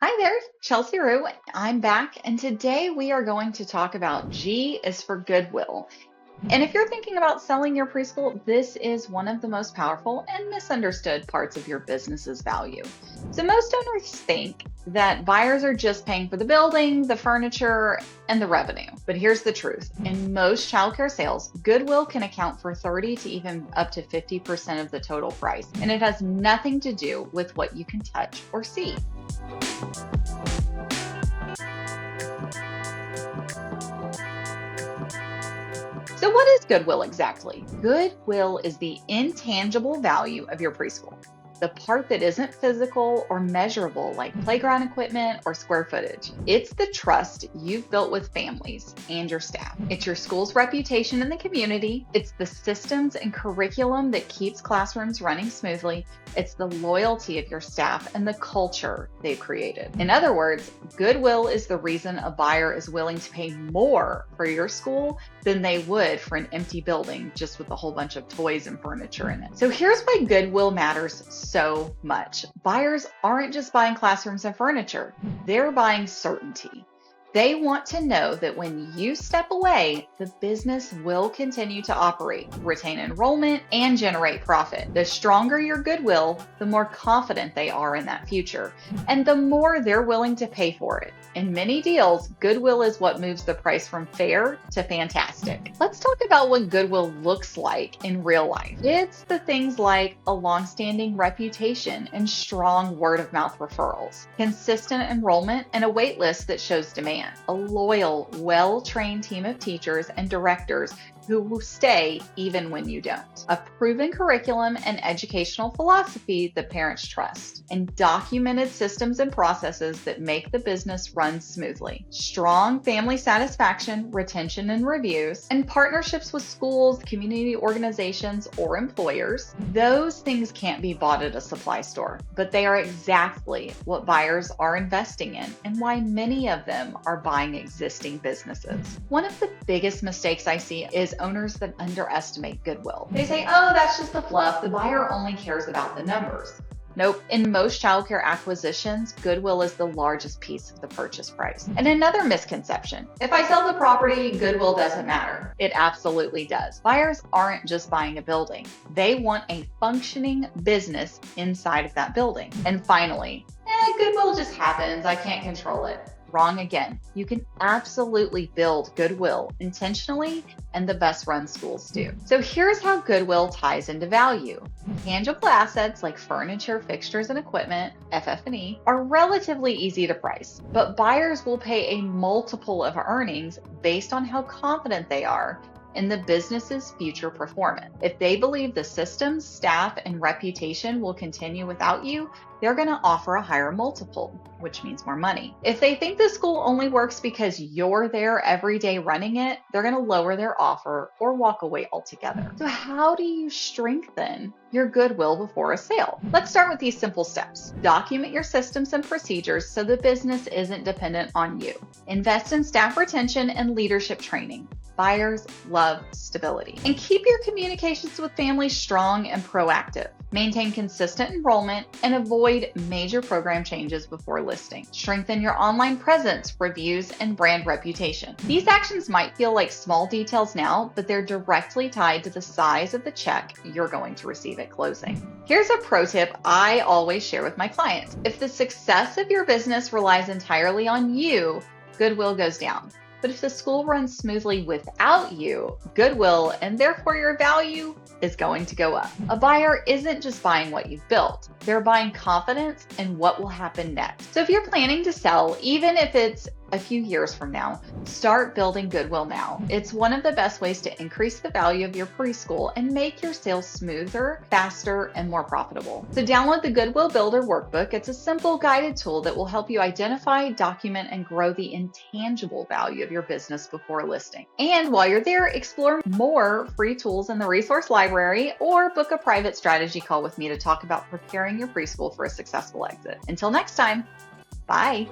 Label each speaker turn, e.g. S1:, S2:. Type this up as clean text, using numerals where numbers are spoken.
S1: Hi there, Chelsea Rue. I'm back, and today we are going to talk about G is for Goodwill. And if you're thinking about selling your preschool, this is one of the most powerful and misunderstood parts of your business's value. So, most owners think that buyers are just paying for the building, the furniture, and the revenue. But here's the truth. In most childcare sales, Goodwill can account for 30 to even up to 50% of the total price. And it has nothing to do with what you can touch or see. So, what is Goodwill exactly? Goodwill is the intangible value of your preschool, the part that isn't physical or measurable, like playground equipment or square footage. It's the trust you've built with families and your staff. It's your school's reputation in the community. It's the systems and curriculum that keeps classrooms running smoothly. It's the loyalty of your staff and the culture they've created. In other words, Goodwill is the reason a buyer is willing to pay more for your school than they would for an empty building just with a whole bunch of toys and furniture in it. So here's why Goodwill matters so much. Buyers aren't just buying classrooms and furniture, they're buying certainty. They want to know that when you step away, the business will continue to operate, retain enrollment, and generate profit. The stronger your goodwill, the more confident they are in that future, and the more they're willing to pay for it. In many deals, goodwill is what moves the price from fair to fantastic. Let's talk about what goodwill looks like in real life. It's the things like a long-standing reputation and strong word-of-mouth referrals, consistent enrollment, and a wait list that shows demand. A loyal, well-trained team of teachers and directors who will stay even when you don't. A proven curriculum and educational philosophy that parents trust. And documented systems and processes that make the business run smoothly. Strong family satisfaction, retention and reviews, and partnerships with schools, community organizations, or employers. Those things can't be bought at a supply store, but they are exactly what buyers are investing in and why many of them are buying existing businesses. One of the biggest mistakes I see is owners that underestimate goodwill. They say, oh, that's just the fluff. The buyer only cares about the numbers. Nope. In most childcare acquisitions, goodwill is the largest piece of the purchase price. And another misconception, if I sell the property, goodwill doesn't matter. It absolutely does. Buyers aren't just buying a building. They want a functioning business inside of that building. And finally, goodwill just happens. I can't control it. Wrong again. You can absolutely build goodwill intentionally, and the best run schools do. So here's how goodwill ties into value. Tangible assets like furniture, fixtures, and equipment, FF&E, are relatively easy to price, but buyers will pay a multiple of earnings based on how confident they are in the business's future performance. If they believe the systems, staff, and reputation will continue without you, they're going to offer a higher multiple, which means more money. If they think the school only works because you're there every day running it, they're going to lower their offer or walk away altogether. So how do you strengthen your goodwill before a sale? Let's start with these simple steps. Document your systems and procedures so the business isn't dependent on you. Invest in staff retention and leadership training. Buyers love stability. And keep your communications with families strong and proactive. Maintain consistent enrollment and avoid major program changes before listing. Strengthen your online presence, reviews, and brand reputation. These actions might feel like small details now, but they're directly tied to the size of the check you're going to receive at closing. Here's a pro tip I always share with my clients. If the success of your business relies entirely on you, goodwill goes down. But if the school runs smoothly without you, goodwill and therefore your value is going to go up. A buyer isn't just buying what you've built. They're buying confidence in what will happen next. So if you're planning to sell, even if it's a few years from now, start building goodwill now. It's one of the best ways to increase the value of your preschool and make your sales smoother, faster, and more profitable. So download the Goodwill Builder Workbook. It's a simple guided tool that will help you identify, document, and grow the intangible value of your business before listing. And while you're there, explore more free tools in the resource library or book a private strategy call with me to talk about preparing your preschool for a successful exit. Until next time, bye.